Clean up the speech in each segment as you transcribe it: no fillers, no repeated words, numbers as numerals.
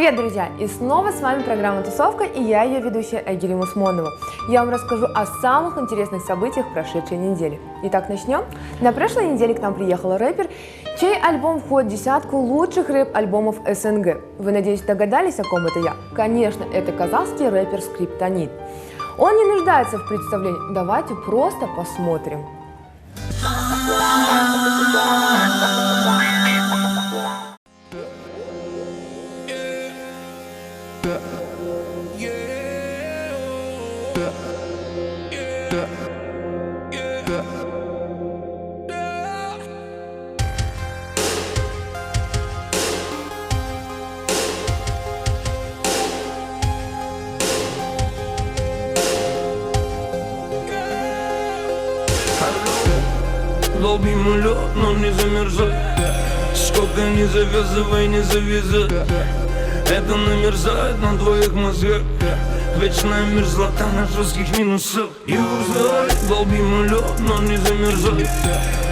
Привет, друзья! И снова с вами программа «Тусовка» и я, ее ведущая Айгерим Усмонова. Я вам расскажу о самых интересных событиях прошедшей недели. Итак, начнем. На прошлой неделе к нам приехал рэпер, чей альбом входит в десятку лучших рэп-альбомов СНГ. Вы, надеюсь, догадались, о ком это я? Конечно, это казахский рэпер Скриптонит. Он не нуждается в представлении. Давайте просто посмотрим. Долбим лед, но не замерзай. Сколько не завязывай, не завязай. Это намерзает на твоих мозгах. Вечная мерзлота на жестких минусах. Юзай, долбим лед, но не замерзай.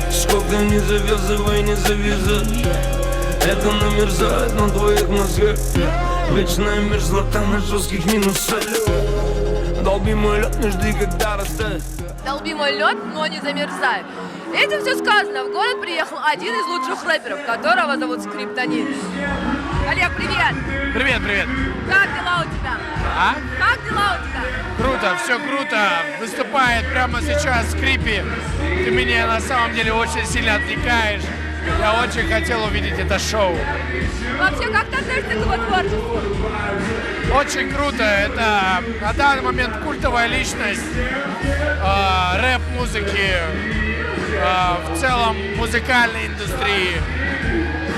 Сколько не завязывай, не завязай. Это намерзает на твоих мозгах. Вечная мерзлота на жестких минусах. Долби мой лед, не жди, когда растает. Долби мой лед, но не замерзай. Этим все сказано. В город приехал один из лучших рэперов, которого зовут Скриптонит. Олег, привет! Привет, привет! Как дела у тебя? А? Как дела у тебя? Круто, все круто. Выступает прямо сейчас Скрипи. Ты меня на самом деле очень сильно отвлекаешь. Я очень хотел увидеть это шоу. Вообще, как ты относишься к его творчеству? Очень круто. Это на данный момент культовая личность рэп-музыки, в целом музыкальной индустрии.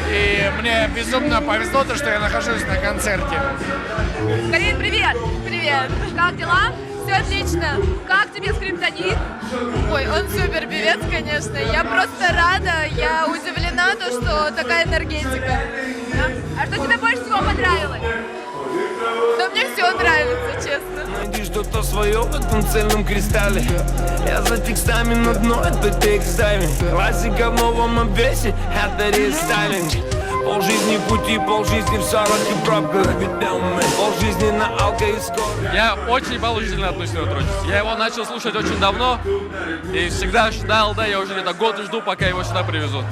И мне безумно повезло, то, что я нахожусь на концерте. Карин, привет! Привет! Как дела? Все отлично. Как тебе Скриптонит? Ой, он супер певец, конечно. Я просто рада, я удивлена, то, что такая энергетика. Да? А что тебе больше всего понравилось? Да мне все нравится, честно. Найди что-то свое в этом цельном кристалле. Я за текстами на дно, это текстами. Классика в новом обвесе, это рестайлинг. Полжизни в пути, полжизни в 40 и пробках. Полжизни на алко и скоро. Я очень положительно отношусь к его творчеству. Я его начал слушать очень давно и всегда ждал, да, я уже где-то год жду, пока его сюда привезут.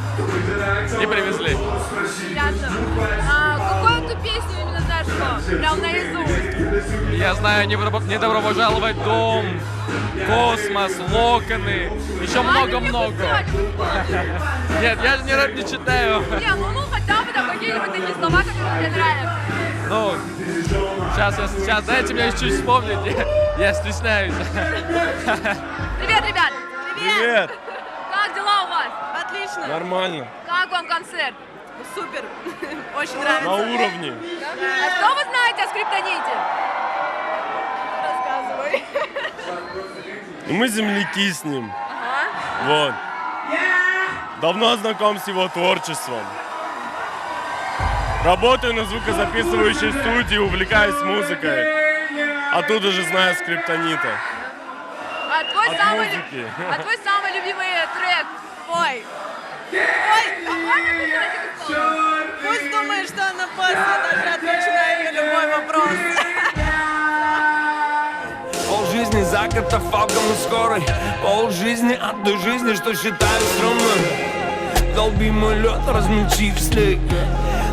И привезли. Ясно. Какую ты песню именно знаешь, что? Прям наизусть. Я знаю «Не добро пожаловать в дом», «Космос», «Локоны», еще много-много. Нет, я же не рэп не читаю. Не, ну хотя бы там какие-нибудь такие слова, которые тебе нравятся. Ну, сейчас, дайте мне чуть вспомнить, я стесняюсь. Привет, ребят! Привет! Как дела у вас? Отлично. Нормально. Как вам концерт? Супер. Очень нравится. На уровне. А что вы знаете о Скриптоните? Рассказывай. Мы земляки с ним. Вот. Давно знаком с его творчеством. Работаю на звукозаписывающей студии, увлекаюсь музыкой. Оттуда же знаю Скриптонита. А твой музыки. самый любимый трек? Ой. А можно написать их исполнить? Пусть думает, что она после даже отвечу на любой вопрос. Полжизни за катафалком и скорой. Полжизни от той жизни, что считаю стрёмной. Долби мой лед, размельчи в снег.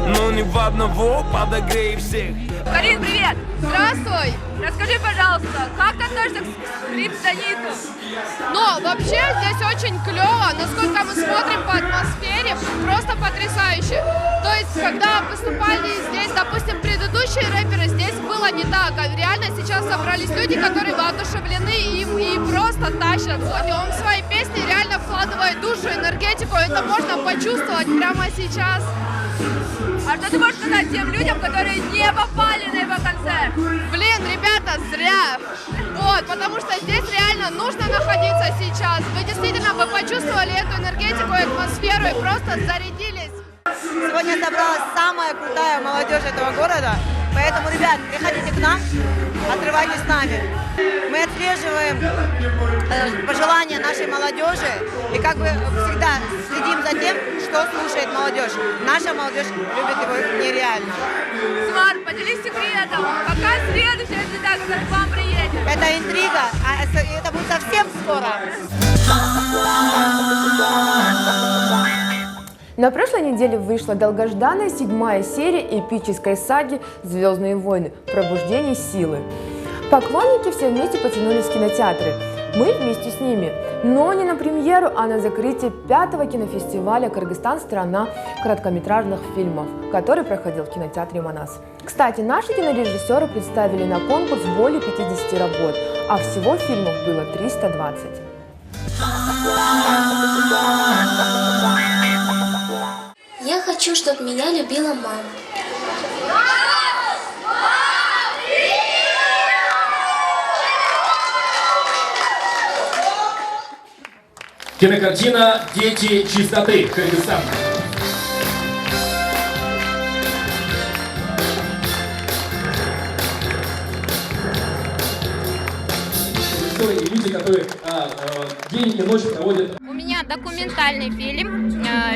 Но не в одного, подогрей всех. Карин, привет! Здравствуй. Расскажи, пожалуйста, как ты относишься к Скриптониту? Но вообще здесь очень клево, насколько мы смотрим по атмосфере, просто потрясающе. То есть, когда выступали здесь, допустим, предыдущие рэперы, здесь было не так. А реально сейчас собрались люди, которые воодушевлены им и просто тащат. И он в свои песни реально вкладывает душу, энергетику, это можно почувствовать прямо сейчас. А что ты можешь сказать тем людям, которые не попали на его концерт? Блин, ребята, зря. Вот, потому что здесь реально нужно находиться сейчас. Вы действительно бы почувствовали эту энергетику и атмосферу и просто зарядились. Сегодня собралась самая крутая молодежь этого города, поэтому, ребят, приходите к нам, отрывайтесь с нами. Мы отслеживаем пожелания нашей молодежи и как бы всегда следим за тем, что слушает молодежь. Наша молодежь любит его нереально. Смар, поделись секретом. Какая следующая звезда, которая к вам приедет? Это интрига, а это будет совсем скоро. На прошлой неделе вышла долгожданная 7-я серия эпической саги «Звездные войны. Пробуждение силы». Поклонники все вместе потянулись в кинотеатры. Мы вместе с ними. Но не на премьеру, а на закрытие 5-го кинофестиваля «Кыргызстан. Страна короткометражных фильмов», который проходил в кинотеатре «Манас». Кстати, наши кинорежиссеры представили на конкурс более 50 работ, а всего фильмов было 320. Я хочу, чтобы меня любила мама. Кинокартина «Дети чистоты. Кыргызстан». Люди, которые день и ночь проводят. У меня документальный фильм,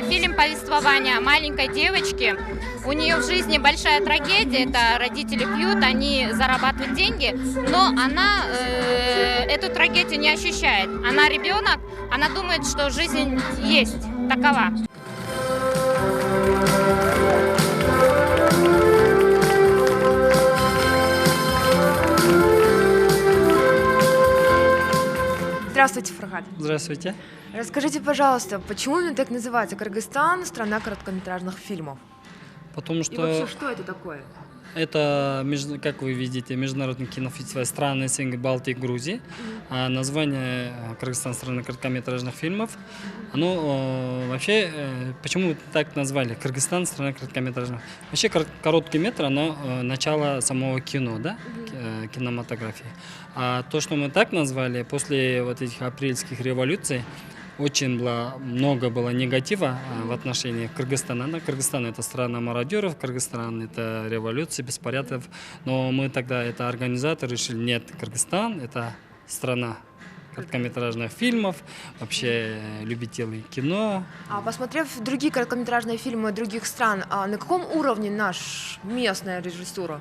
фильм повествования маленькой девочки. У нее в жизни большая трагедия, это родители пьют, они зарабатывают деньги, но она эту трагедию не ощущает. Она ребенок, она думает, что жизнь есть такова. Здравствуйте, Фургат. Здравствуйте. Расскажите, пожалуйста, почему именно так называется Кыргызстан, страна короткометражных фильмов? Потому что И вообще, что это такое? это, как вы видите, международный кинофестиваль страны СНГ, Балтии, Грузии. А название Кыргызстан, страна короткометражных фильмов. Оно вообще, почему так назвали? Кыргызстан, страна короткометражных. Вообще короткий метр, оно начало самого кино, да? Кинематографии. А то, что мы так назвали, после вот этих апрельских революций, очень много было негатива в отношении Кыргызстана. Да, Кыргызстан — это страна мародеров, Кыргызстан — это революция, беспорядков. Но мы тогда, это организаторы, решили, нет, Кыргызстан — это страна короткометражных фильмов, вообще любители кино. А посмотрев другие короткометражные фильмы других стран, на каком уровне наша местная режиссура?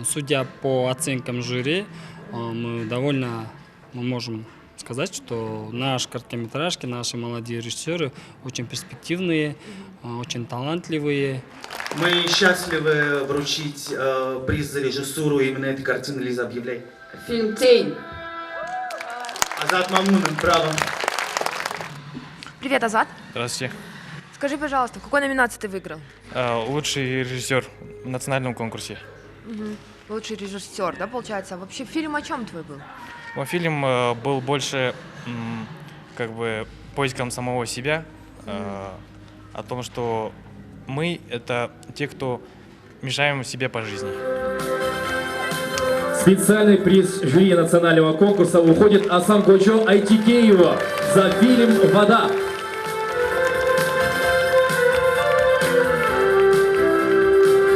Судя по оценкам жюри, мы можем сказать, что наши короткометражки, наши молодые режиссеры очень перспективные, очень талантливые. Мы счастливы вручить приз за режиссуру именно этой картины. Лиза, объявляй. Фильм «Тень». Азат Мамнун, браво. Привет, Азат. Здравствуйте. Скажи, пожалуйста, в какой номинации ты выиграл? Лучший режиссер в национальном конкурсе. Лучший режиссер, да, получается? А вообще фильм о чем твой был? Мой фильм был больше как бы поиском самого себя, о том, что мы — это те, кто мешаем себе по жизни. Специальный приз жюри национального конкурса уходит Асан Кочо Айтикеева за фильм «Вода».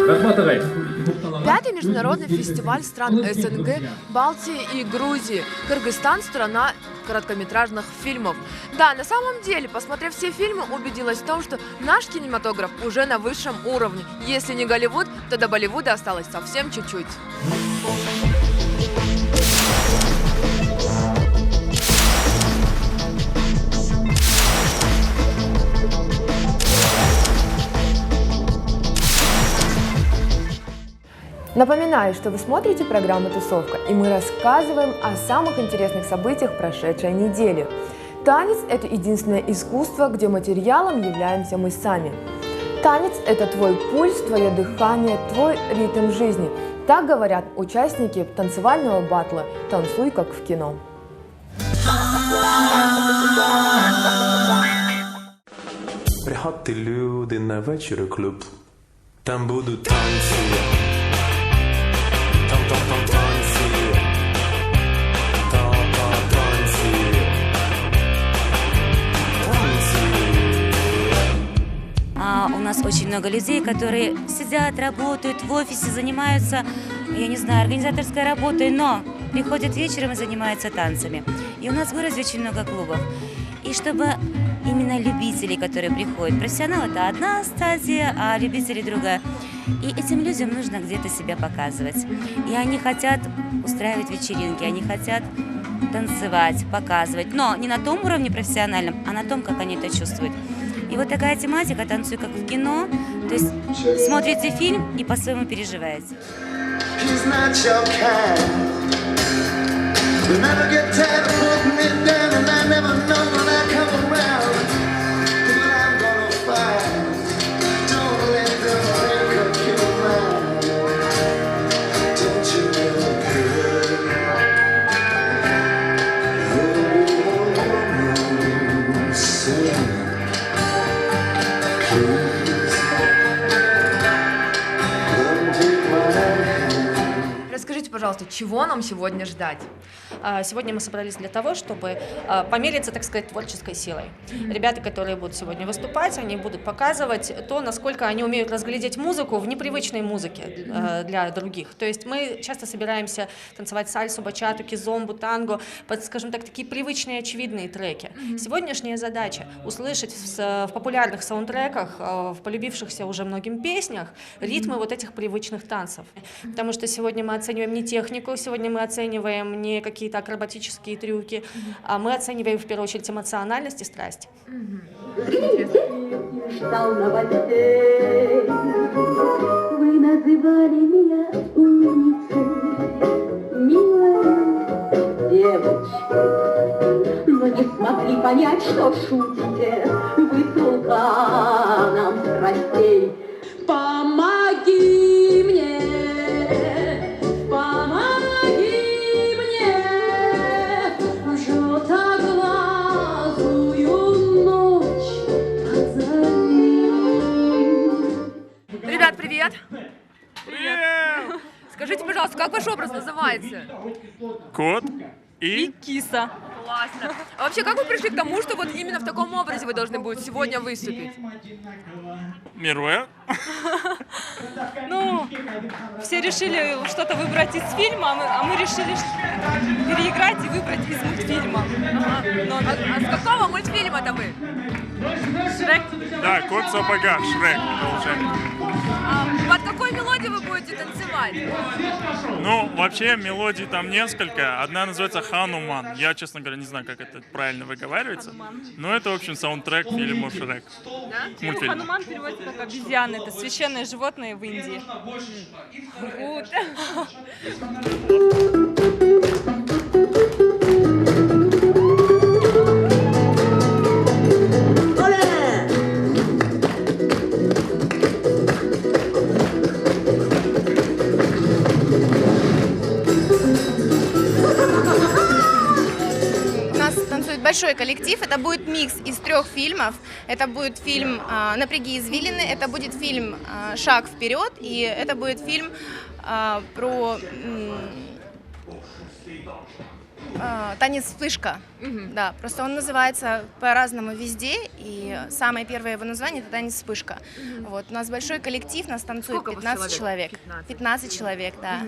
Рахматовай. 5-й международный фестиваль стран СНГ, Балтии и Грузии. Кыргызстан – страна короткометражных фильмов. Да, на самом деле, посмотрев все фильмы, убедилась в том, что наш кинематограф уже на высшем уровне. Если не Голливуд, то до Болливуда осталось совсем чуть-чуть. Напоминаю, что вы смотрите программу «Тусовка», и мы рассказываем о самых интересных событиях прошедшей недели. Танец – это единственное искусство, где материалом являемся мы сами. Танец – это твой пульс, твое дыхание, твой ритм жизни. Так говорят участники танцевального батла «Танцуй, как в кино». Приходьте, люди, на вечір клуб. Там будуть танці. У нас очень много людей, которые сидят, работают в офисе, занимаются я не знаю, организаторской работой, но приходят вечером и занимаются танцами. И у нас в городе очень много клубов. И чтобы именно любители, которые приходят, профессионал — это одна стадия, а любители — другая. И этим людям нужно где-то себя показывать. И они хотят устраивать вечеринки, они хотят танцевать, показывать. Но не на том уровне профессиональном, а на том, как они это чувствуют. И вот такая тематика, танцуй как в кино. То есть смотрите фильм и по-своему переживаете. Расскажите, пожалуйста, чего нам сегодня ждать? Сегодня мы собрались для того, чтобы помериться, так сказать, творческой силой. Ребята, которые будут сегодня выступать, они будут показывать то, насколько они умеют разглядеть музыку в непривычной музыке для других. То есть мы часто собираемся танцевать сальсу, бачату, кизомбу, танго, под, скажем так, такие привычные, очевидные треки. Сегодняшняя задача — услышать в популярных саундтреках, в полюбившихся уже многим песнях ритмы вот этих привычных танцев. Потому что сегодня мы оцениваем не технику, сегодня мы оцениваем не какие-то акробатические трюки, а мы оцениваем в первую очередь эмоциональность и страсть. Ждал новостей, вы называли меня умницей, милая девочка, но не смогли понять, что шутите вы султаном страстей. Помоги мне! Ребят, привет! Привет! Скажите, пожалуйста, как ваш образ называется? Кот и киса. Классно. А вообще, как вы пришли к тому, что вот именно в таком образе вы должны будете сегодня выступить? Мируэ. Ну, все решили что-то выбрать из фильма, а мы решили переиграть и выбрать из мультфильма. Ага. А с какого мультфильма-то вы? Шрек? Да, кот в сапогах, Шрек, получается. А под какой мелодией вы будете танцевать? Ну, вообще мелодий там несколько. Одна называется Хануман. Я, честно говоря, не знаю, как это правильно выговаривается. Но это, в общем, саундтрек фильма Шрек. Да? Мультфильм. Хануман переводится как обезьяны. Это священное животное в Индии. Большой коллектив, это будет микс из 3 фильмов. Это будет фильм «Напряги извилины», это будет фильм «Шаг вперед», и это будет фильм про танец «Вспышка». Да, просто он называется по-разному везде, и самое первое его название — это танец «Вспышка». Вот, у нас большой коллектив, нас танцует 15 человек. 15 человек, да.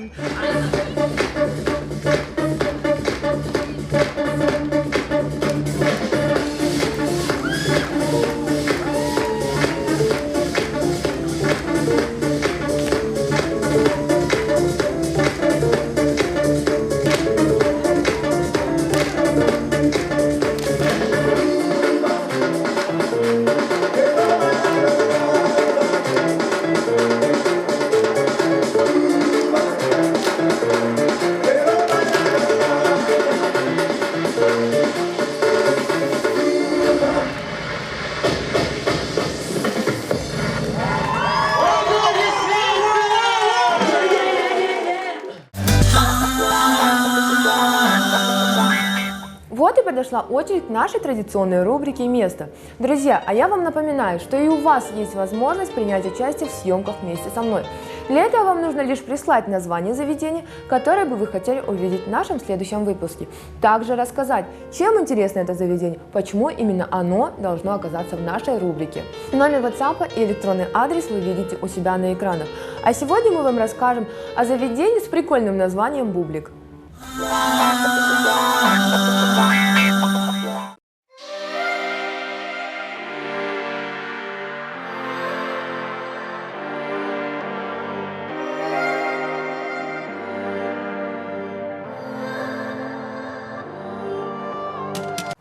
Вот и подошла очередь нашей традиционной рубрики «Место». Друзья, а я вам напоминаю, что и у вас есть возможность принять участие в съемках вместе со мной. Для этого вам нужно лишь прислать название заведения, которое бы вы хотели увидеть в нашем следующем выпуске. Также рассказать, чем интересно это заведение, почему именно оно должно оказаться в нашей рубрике. Номер WhatsApp и электронный адрес вы видите у себя на экранах. А сегодня мы вам расскажем о заведении с прикольным названием «Бублик».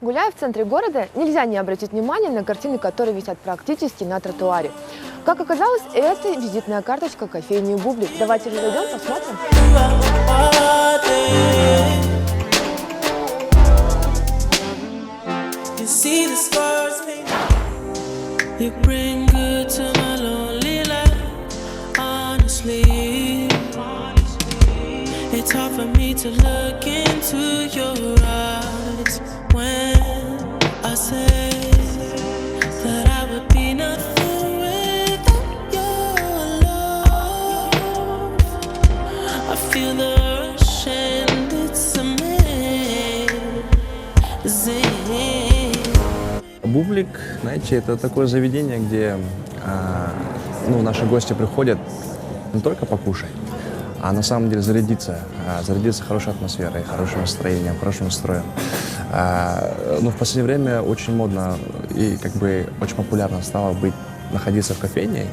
Гуляя в центре города, нельзя не обратить внимание на картины, которые висят практически на тротуаре. Как оказалось, это визитная карточка кофейни «Бублик». Давайте же зайдем, посмотрим. It's hard for me to look into your eyes when I say that I would be nothing without your love. I feel the rush and it's amazing. Бублик, знаете, это такое заведение, где наши гости приходят не только покушать, а на самом деле зарядиться хорошей атмосферой, хорошим настроением, хорошим настроем. Но в последнее время очень модно и очень популярно стало находиться в кофейне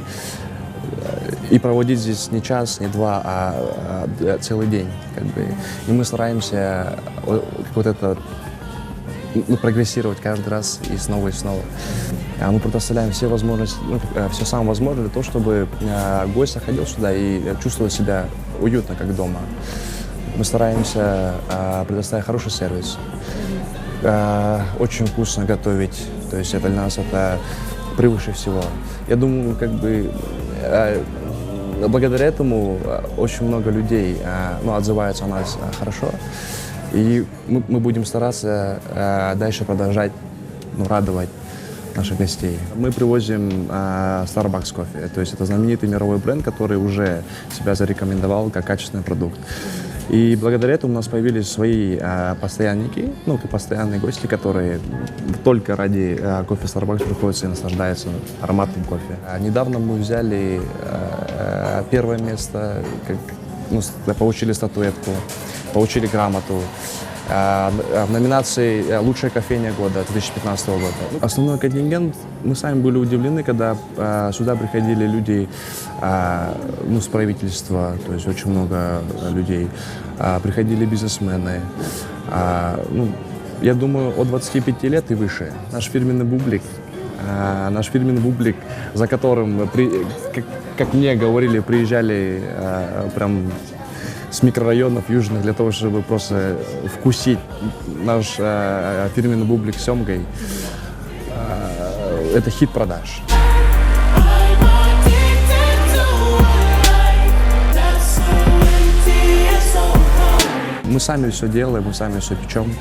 и проводить здесь не час, не два, а целый день. И мы стараемся прогрессировать каждый раз и снова и снова. Мы предоставляем все возможности, все самое возможное для того, чтобы гость заходил сюда и чувствовал себя уютно, как дома. Мы стараемся предоставить хороший сервис, очень вкусно готовить, то есть это для нас это превыше всего. Я думаю, благодаря этому очень много людей отзываются о нас хорошо. И мы будем стараться дальше продолжать радовать наших гостей. Мы привозим Starbucks кофе, то есть это знаменитый мировой бренд, который уже себя зарекомендовал как качественный продукт. И благодаря этому у нас появились свои постоянники, постоянные гости, которые только ради кофе Starbucks приходятся и наслаждаются ароматным кофе. Недавно мы взяли первое место, получили статуэтку, получили грамоту в номинации «Лучшая кофейня года» 2015 года. Основной контингент, мы сами были удивлены, когда сюда приходили люди с правительства, то есть очень много людей, приходили бизнесмены. Я думаю, от 25 лет и выше. Наш фирменный бублик, за которым, как мне говорили, приезжали прям с микрорайонов южных для того, чтобы просто вкусить наш фирменный бублик с семгой. Это хит продаж. Мы сами все делаем, мы сами все печем.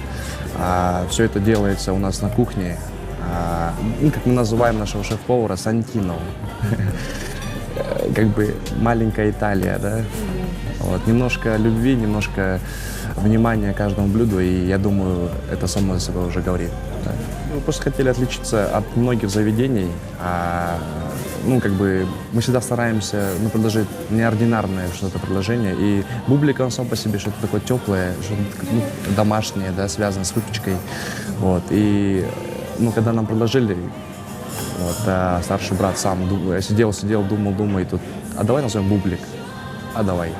Все это делается у нас на кухне. Как мы называем нашего шеф-повара, Сантино. Маленькая Италия, да? Немножко любви, немножко внимания каждому блюду, и я думаю, это само за собой уже говорит. Да? Мы просто хотели отличиться от многих заведений. Мы всегда стараемся предложить неординарное что-то предложение, и бублик он сам по себе что-то такое теплое, что-то домашнее, да, связанное с выпечкой. И когда нам предложили, старший брат сам сидел, думал, и тут, а давай назовем бублик, а давай.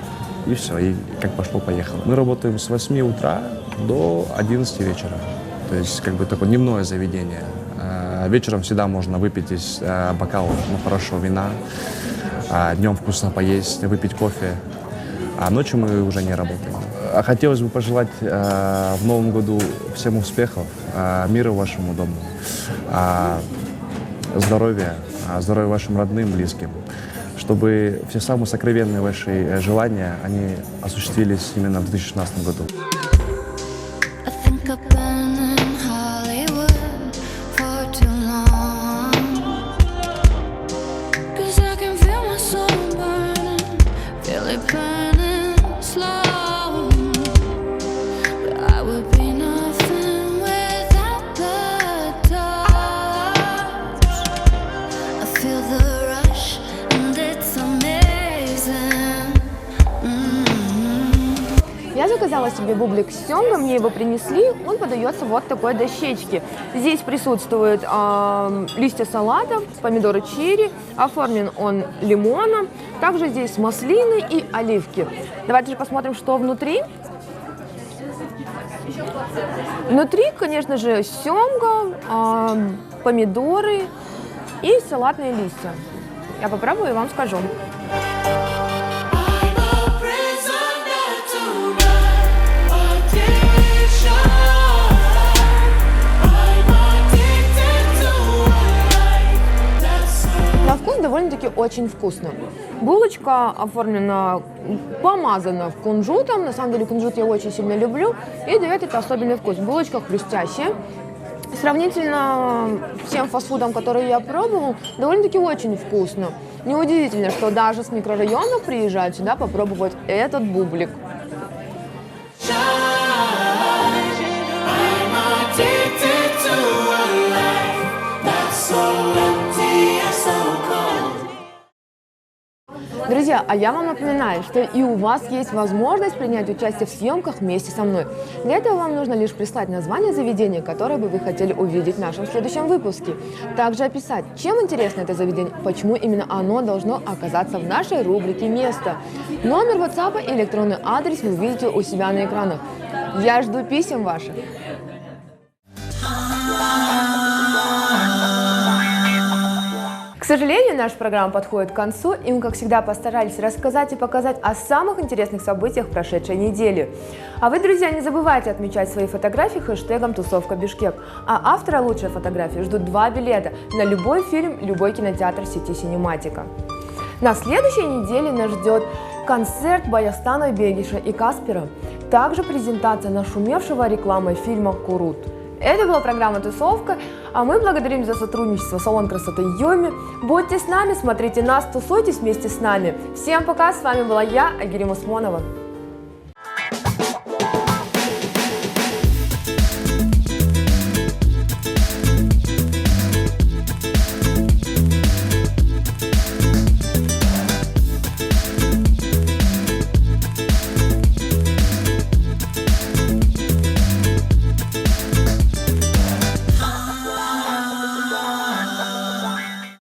И все, и как пошло-поехало. Мы работаем с 8 утра до 11 вечера. То есть такое дневное заведение. Вечером всегда можно выпить из бокала хорошего вина, днем вкусно поесть, выпить кофе, а ночью мы уже не работаем. Хотелось бы пожелать в новом году всем успехов, мира вашему дому, здоровья вашим родным, близким, чтобы все самые сокровенные ваши желания, они осуществились именно в 2016 году. заказала себе бублик с семгой, мне его принесли, он подается вот такой дощечке. Здесь присутствуют листья салата, помидоры черри, оформлен он лимоном, также здесь маслины и оливки. Давайте же посмотрим, что внутри. Внутри, конечно же, семга, помидоры и салатные листья. Я попробую и вам скажу. На вкус довольно-таки очень вкусно. Булочка оформлена, помазана кунжутом. На самом деле кунжут я очень сильно люблю и дает это особенный вкус. Булочка хрустящая. Сравнительно всем фастфудам, которые я пробовал, довольно-таки очень вкусно. Неудивительно, что даже с микрорайонов приезжают сюда попробовать этот бублик. Друзья, а я вам напоминаю, что и у вас есть возможность принять участие в съемках вместе со мной. Для этого вам нужно лишь прислать название заведения, которое бы вы хотели увидеть в нашем следующем выпуске. Также описать, чем интересно это заведение, почему именно оно должно оказаться в нашей рубрике «Место». Номер WhatsApp и электронный адрес вы увидите у себя на экранах. Я жду писем ваших. К сожалению, наша программа подходит к концу, и мы, как всегда, постарались рассказать и показать о самых интересных событиях прошедшей недели. А вы, друзья, не забывайте отмечать свои фотографии хэштегом «Тусовка Бишкек». А автора лучшей фотографии ждут 2 билета на любой фильм, любой кинотеатр сети Синематика. На следующей неделе нас ждет концерт Баястана Бегиша и Каспера, также презентация нашумевшего рекламой фильма «Курут». Это была программа «Тусовка», а мы благодарим за сотрудничество салон красоты Йоми. Будьте с нами, смотрите нас, тусуйтесь вместе с нами. Всем пока, с вами была я, Айгерим Усмонова.